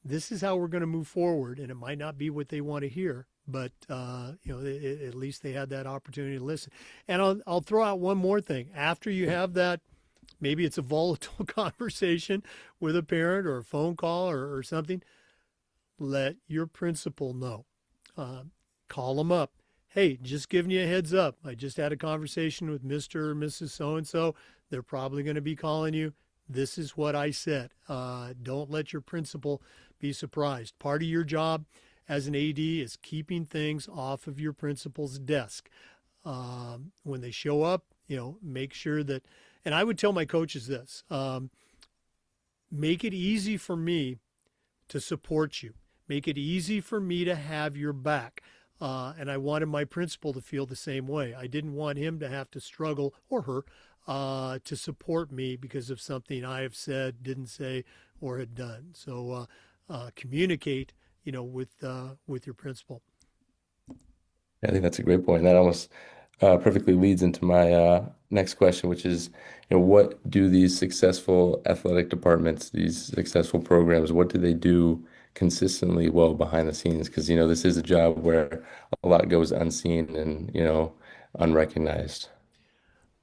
This is how we're going to move forward, and it might not be what they want to hear, but at least they had that opportunity to listen. And I'll throw out one more thing. After you have that, maybe it's a volatile conversation with a parent or a phone call or something, let your principal know. Uh, Call them up. Hey, just giving you a heads up. I just had a conversation with Mr. or Mrs. So and so. They're probably going to be calling you. This is what I said. Don't let your principal be surprised. Part of your job as an AD is keeping things off of your principal's desk. When they show up, make sure that, and I would tell my coaches this, make it easy for me to support you. Make it easy for me to have your back. And I wanted my principal to feel the same way. I didn't want him to have to struggle, or her, to support me because of something I have said, didn't say, or had done. So communicate, with your principal. I think that's a great point. That almost perfectly leads into my next question, which is, what do these successful athletic departments, these successful programs, what do they do consistently well behind the scenes? Because, this is a job where a lot goes unseen and, unrecognized.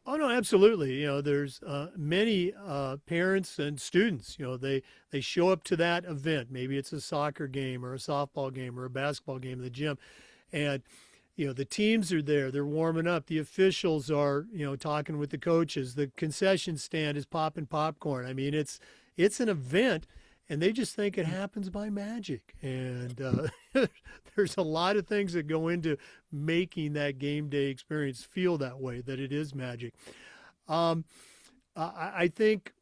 Oh no, absolutely. There's many parents and students. They show up to that event. Maybe it's a soccer game or a softball game or a basketball game in the gym, and the teams are there. They're warming up. The officials are talking with the coaches. The concession stand is popping popcorn. I mean, it's an event, and they just think it happens by magic. And there's a lot of things that go into making that game day experience feel that way, that it is magic. Um, I think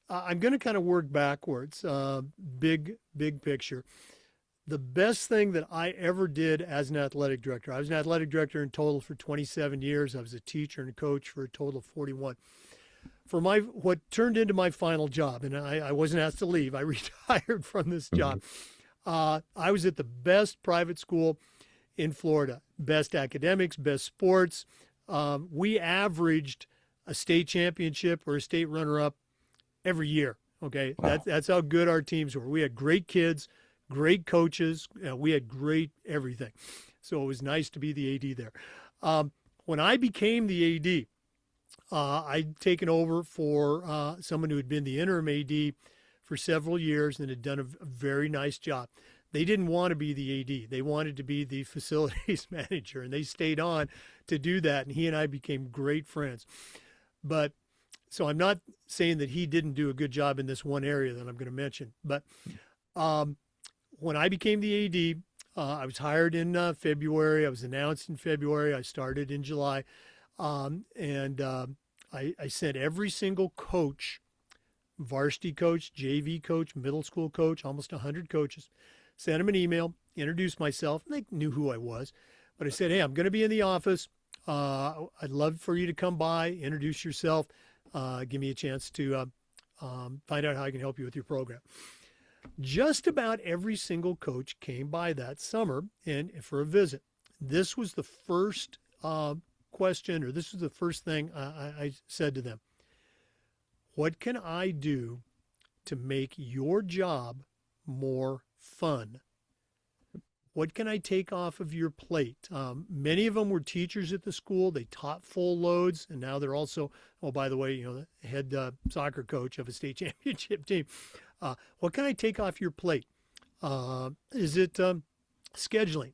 I'm going to kind of work backwards, big picture. The best thing that I ever did as an athletic director, I was an athletic director in total for 27 years. I was a teacher and a coach for a total of 41. For what turned into my final job, and I wasn't asked to leave, I retired from this Mhm. job. I was at the best private school in Florida, best academics, best sports. We averaged a state championship or a state runner-up every year. Okay, Wow. that's how good our teams were. We had great kids, great coaches. We had great everything. So it was nice to be the AD there. When I became the AD, I'd taken over for someone who had been the interim AD for several years and had done a very nice job. They didn't want to be the AD. They wanted to be the facilities manager, and they stayed on to do that. And he and I became great friends. But so I'm not saying that he didn't do a good job in this one area that I'm going to mention. But um, when I became the AD, I was hired in February. I was announced in February. I started in July. And I sent every single coach, varsity coach, JV coach, middle school coach, almost 100 coaches, sent them an email, introduced myself, and they knew who I was. But I said, hey, I'm going to be in the office. I'd love for you to come by, introduce yourself, give me a chance to find out how I can help you with your program. Just about every single coach came by that summer and for a visit. This was the first question, or this was the first thing I said to them. What can I do to make your job more fun? What can I take off of your plate? Many of them were teachers at the school. They taught full loads, and now they're also, oh, by the way, the head soccer coach of a state championship team. What can I take off your plate? Is it scheduling?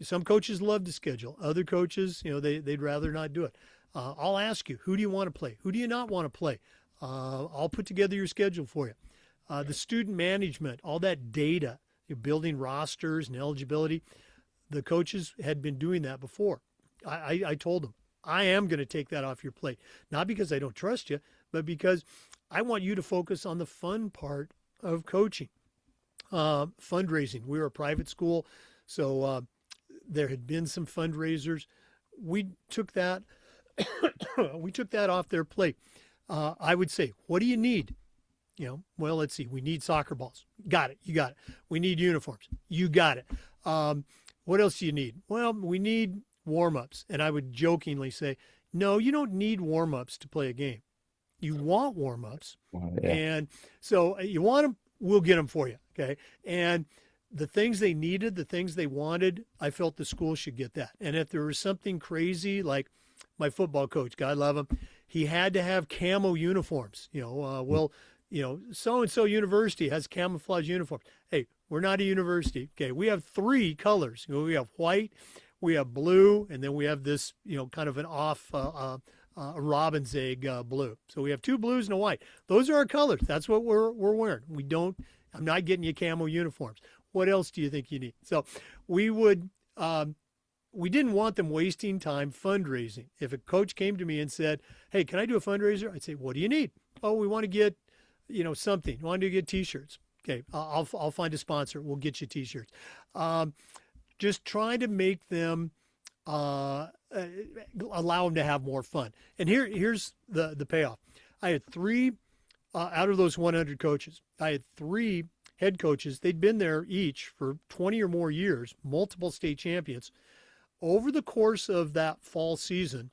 Some coaches love to schedule. Other coaches, they'd rather not do it. I'll ask you, who do you want to play? Who do you not want to play? I'll put together your schedule for you. The student management, all that data, you're building rosters and eligibility. The coaches had been doing that before. I told them, I am going to take that off your plate. Not because I don't trust you, but because I want you to focus on the fun part of coaching. Fundraising. We were a private school, so there had been some fundraisers. We took that we took that off their plate. I would say, what do you need? Well, let's see. We need soccer balls. Got it. You got it. We need uniforms. You got it. What else do you need? Well, we need warm-ups. And I would jokingly say, no, you don't need warm-ups to play a game. You want warm-ups. Yeah. And so you want them, we'll get them for you. Okay. And the things they needed, the things they wanted, I felt the school should get that. And if there was something crazy, like my football coach, God love him, he had to have camo uniforms. So and so university has camouflage uniforms. Hey, we're not a university. Okay, we have three colors. We have white, we have blue, and then we have this, kind of an off robin's egg blue. So we have two blues and a white. Those are our colors. That's what we're wearing. We don't. I'm not getting you camo uniforms. What else do you think you need? So we would. We didn't want them wasting time fundraising. If a coach came to me and said, "Hey, can I do a fundraiser?" I'd say, "What do you need?" "Oh, we want to get, something. We want to get T-shirts." "Okay, I'll find a sponsor. We'll get you T-shirts." Just trying to make them allow them to have more fun. And here's the payoff. I had three out of those 100 coaches. I had three head coaches. They'd been there each for 20 or more years, multiple state champions. Over the course of that fall season,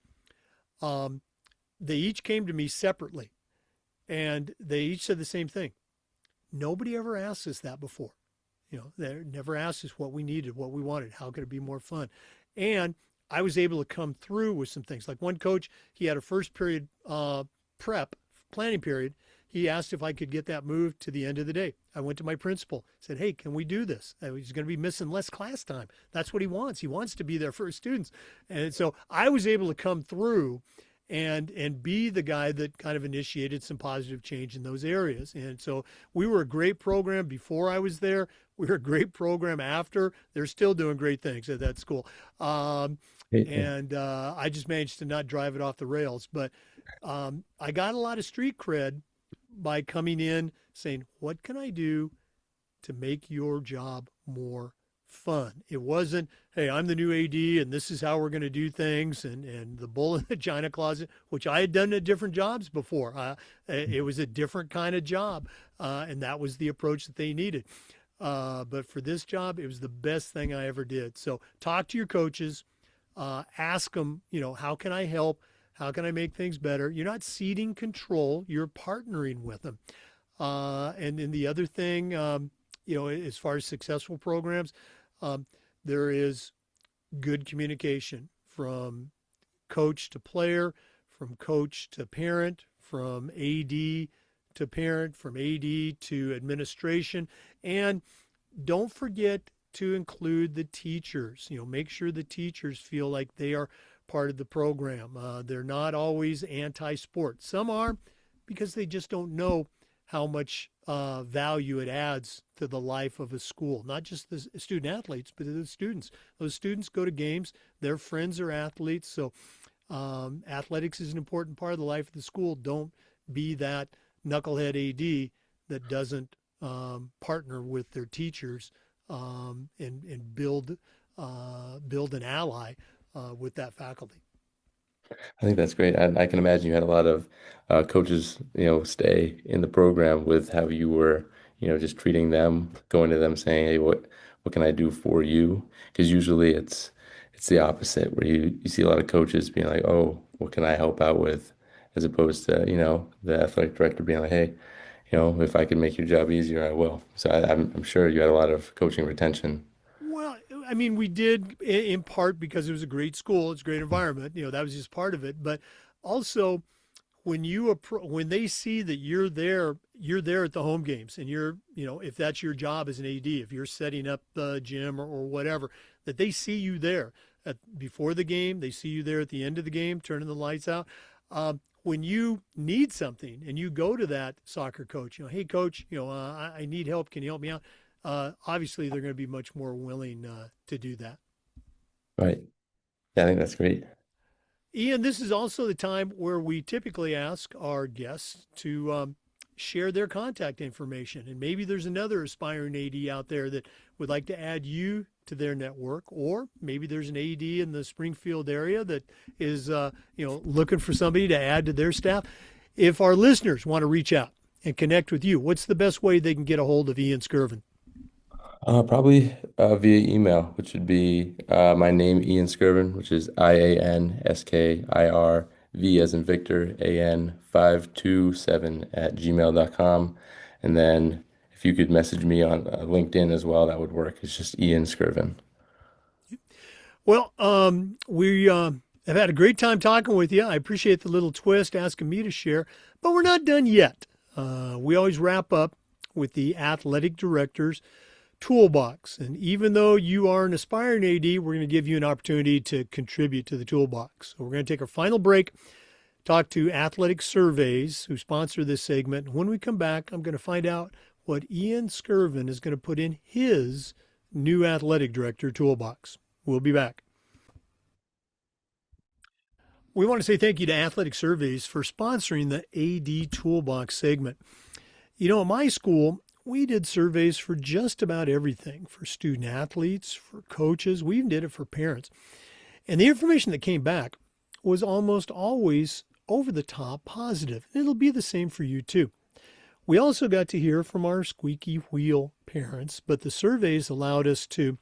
they each came to me separately, and they each said the same thing. Nobody ever asked us that before. They never asked us what we needed, what we wanted, how could it be more fun. And I was able to come through with some things. Like one coach, he had a first period planning period. He asked if I could get that moved to the end of the day. I went to my principal, said, "Hey, can we do this?" He's going to be missing less class time. That's what he wants. He wants to be there for his students. And so I was able to come through and be the guy that kind of initiated some positive change in those areas. And so we were a great program before I was there. We were a great program after. They're still doing great things at that school. And I just managed to not drive it off the rails. But I got a lot of street cred by coming in saying, what can I do to make your job more fun? It wasn't, hey, I'm the new AD and this is how we're going to do things, and the bull in the china closet, which I had done at different jobs before. It was a different kind of job, and that was the approach that they needed. But for this job, it was the best thing I ever did. So talk to your coaches, ask them, how can I help? How can I make things better? You're not ceding control. You're partnering with them. And then the other thing, as far as successful programs, there is good communication from coach to player, from coach to parent, from AD to parent, from AD to administration. And don't forget to include the teachers. Make sure the teachers feel like they are part of the program. They're not always anti-sport. Some are, because they just don't know how much value it adds to the life of a school. Not just the student athletes, but the students. Those students go to games. Their friends are athletes. So athletics is an important part of the life of the school. Don't be that knucklehead AD that doesn't partner with their teachers and build an ally with that faculty. I think that's great. I can imagine you had a lot of coaches, stay in the program with how you were, just treating them, going to them saying, "Hey, what can I do for you?" Because usually it's the opposite, where you see a lot of coaches being like, "Oh, what can I help out with?" As opposed to, the athletic director being like, "Hey, if I can make your job easier, I will." So I'm sure you had a lot of coaching retention. Well, I mean, we did in part because it was a great school, it's a great environment. That was just part of it. But also, when they see that you're there at the home games, and if that's your job as an AD, if you're setting up the gym or whatever, that they see you there before the game, they see you there at the end of the game, turning the lights out. When you need something and you go to that soccer coach, hey coach, I need help. Can you help me out? Obviously, they're going to be much more willing to do that. Right. Yeah, I think that's great. Ian, this is also the time where we typically ask our guests to share their contact information. And maybe there's another aspiring AD out there that would like to add you to their network, or maybe there's an AD in the Springfield area that is, looking for somebody to add to their staff. If our listeners want to reach out and connect with you, what's the best way they can get a hold of Ian Skirvan? Probably via email, which would be my name, Ian Skirvin, which is IANSKIRV as in Victor, AN527 at gmail.com. And then if you could message me on LinkedIn as well, that would work. It's just Ian Skirvin. Well, we have had a great time talking with you. I appreciate the little twist asking me to share, but we're not done yet. We always wrap up with the athletic director's toolbox. And even though you are an aspiring AD, we're going to give you an opportunity to contribute to the toolbox. So we're going to take our final break, talk to Athletic Surveys, who sponsor this segment. And when we come back, I'm going to find out what Ian Skirvin is going to put in his new athletic director toolbox. We'll be back. We want to say thank you to Athletic Surveys for sponsoring the AD Toolbox segment. At my school, we did surveys for just about everything, for student athletes, for coaches. We even did it for parents. And the information that came back was almost always over the top positive. And it'll be the same for you too. We also got to hear from our squeaky wheel parents, but the surveys allowed us to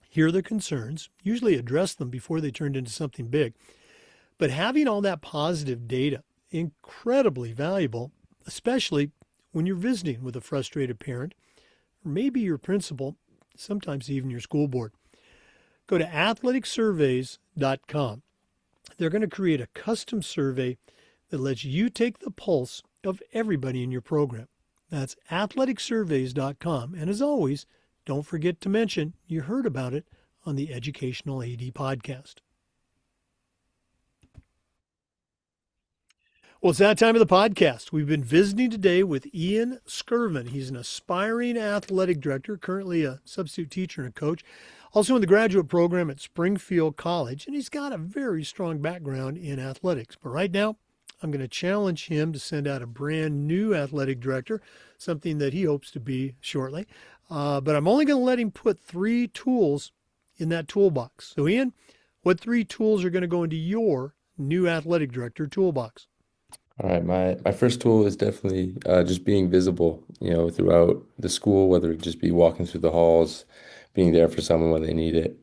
hear their concerns, usually address them before they turned into something big. But having all that positive data, incredibly valuable, especially when you're visiting with a frustrated parent, or maybe your principal, sometimes even your school board. Go to athleticsurveys.com. They're going to create a custom survey that lets you take the pulse of everybody in your program. That's athleticsurveys.com. And as always, don't forget to mention you heard about it on the Educational AD podcast. Well, it's that time of the podcast. We've been visiting today with Ian Skirvan. He's an aspiring athletic director, currently a substitute teacher and a coach, also in the graduate program at Springfield College, and he's got a very strong background in athletics. But right now, I'm going to challenge him to send out a brand new athletic director, something that he hopes to be shortly. But I'm only going to let him put 3 tools in that toolbox. So, Ian, what 3 tools are going to go into your new athletic director toolbox? All right, my first tool is definitely just being visible, throughout the school, whether it just be walking through the halls, being there for someone when they need it,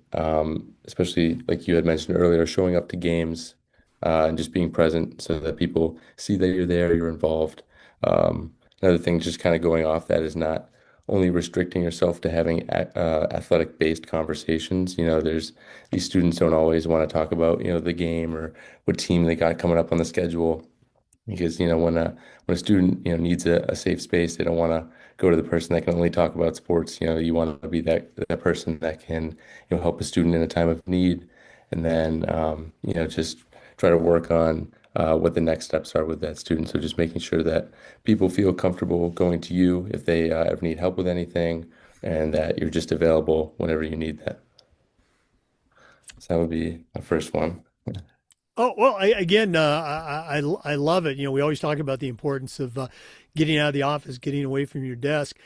especially like you had mentioned earlier, showing up to games and just being present so that people see that you're there, you're involved. Another thing, just kind of going off that, is not only restricting yourself to having athletic-based conversations. There's these students don't always want to talk about, the game or what team they got coming up on the schedule. Because when a student needs a safe space, they don't want to go to the person that can only talk about sports. You want to be that person that can help a student in a time of need, and then just try to work on what the next steps are with that student. So just making sure that people feel comfortable going to you if they ever need help with anything, and that you're just available whenever you need that. So that would be my first one. Oh, well, I love it. We always talk about the importance of getting out of the office, getting away from your desk.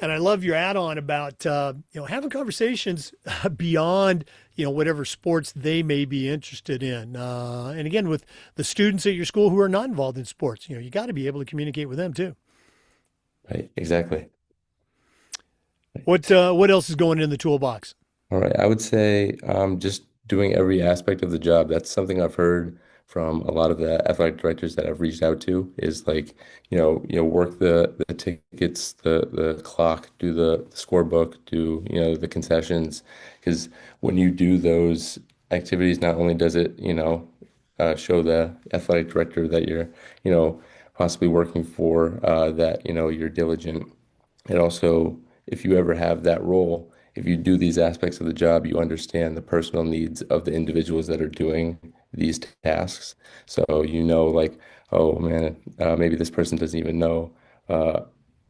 And I love your add-on about, having conversations beyond, whatever sports they may be interested in. And again, with the students at your school who are not involved in sports, you got to be able to communicate with them too. Right, exactly. What else is going in the toolbox? All right, I would say just doing every aspect of the job. That's something I've heard from a lot of the athletic directors that I've reached out to, is like, work the tickets, the clock, do the scorebook, do, the concessions. Because when you do those activities, not only does it, show the athletic director that you're, you know, possibly working for, that, you know, you're diligent. It also, if you ever have that role, if you do these aspects of the job, you understand the personal needs of the individuals that are doing these tasks. So you know, like, oh man, maybe this person doesn't even know uh,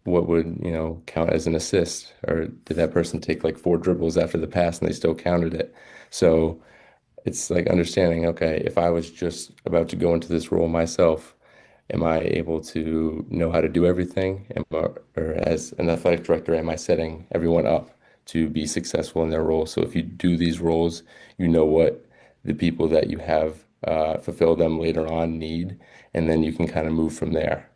what would, you know, count as an assist, or did that person take like four dribbles after the pass and they still counted it? So it's like understanding, okay, if I was just about to go into this role myself, am I able to know how to do everything? Or as an athletic director, am I setting everyone up to be successful in their role? So if you do these roles, you know what the people that you have fulfill them later on need, and then you can kind of move from there.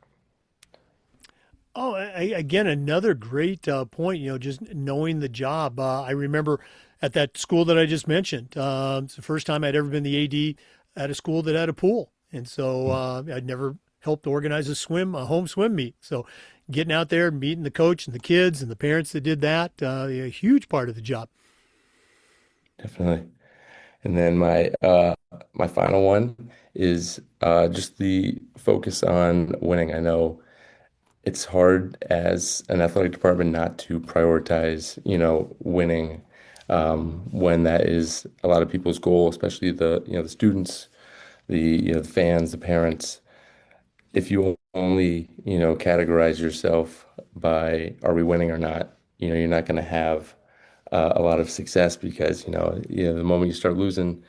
Oh, again, another great point. Just knowing the job. I remember at that school that I just mentioned. It's the first time I'd ever been the AD at a school that had a pool, and so I'd never helped organize a home swim meet. So getting out there, meeting the coach and the kids and the parents that did that, a huge part of the job. Definitely. And then my final one is just the focus on winning. I know it's hard as an athletic department not to prioritize, you know, winning, when that is a lot of people's goal, especially the, you know, the students, the, you know, the fans, the parents. If you only, you know, categorize yourself by are we winning or not, you know, you're not going to have a lot of success because, you know, the moment you start losing,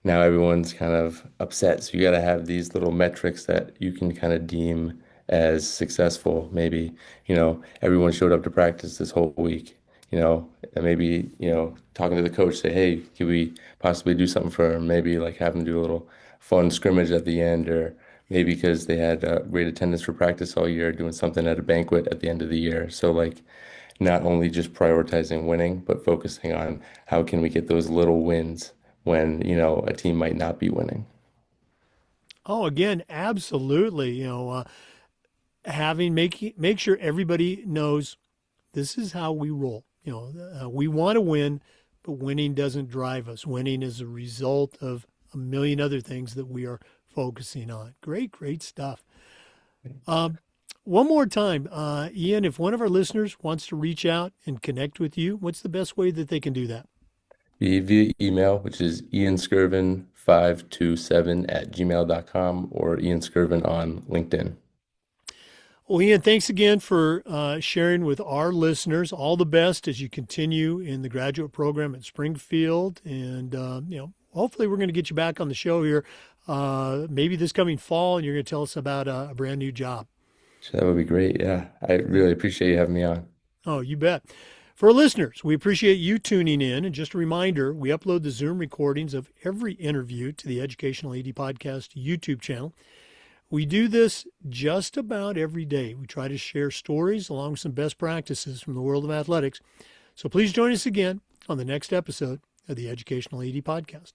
now everyone's kind of upset. So you got to have these little metrics that you can kind of deem as successful. Maybe, you know, everyone showed up to practice this whole week, you know, and maybe, you know, talking to the coach, say, hey, can we possibly do something for them? Maybe like have them do a little fun scrimmage at the end, or maybe because they had great attendance for practice all year, doing something at a banquet at the end of the year. So like, not only just prioritizing winning, but focusing on how can we get those little wins when, you know, a team might not be winning. Oh, again, absolutely. Having make sure everybody knows this is how we roll. We want to win, but winning doesn't drive us. Winning is a result of a million other things that we are focusing on. Great, great stuff. Um, One more time, Ian, if one of our listeners wants to reach out and connect with you, what's the best way that they can do that? Via email, which is ianskirvin527 at gmail.com, or Ian Skirvin on LinkedIn. Well, Ian, thanks again for sharing with our listeners. All the best as you continue in the graduate program at Springfield, and hopefully we're going to get you back on the show here, maybe this coming fall, and you're going to tell us about a brand new job. So that would be great. Yeah. I really appreciate you having me on. Oh, you bet. For our listeners, we appreciate you tuning in. And just a reminder, we upload the Zoom recordings of every interview to the Educational AD Podcast YouTube channel. We do this just about every day. We try to share stories along with some best practices from the world of athletics. So please join us again on the next episode of the Educational AD Podcast.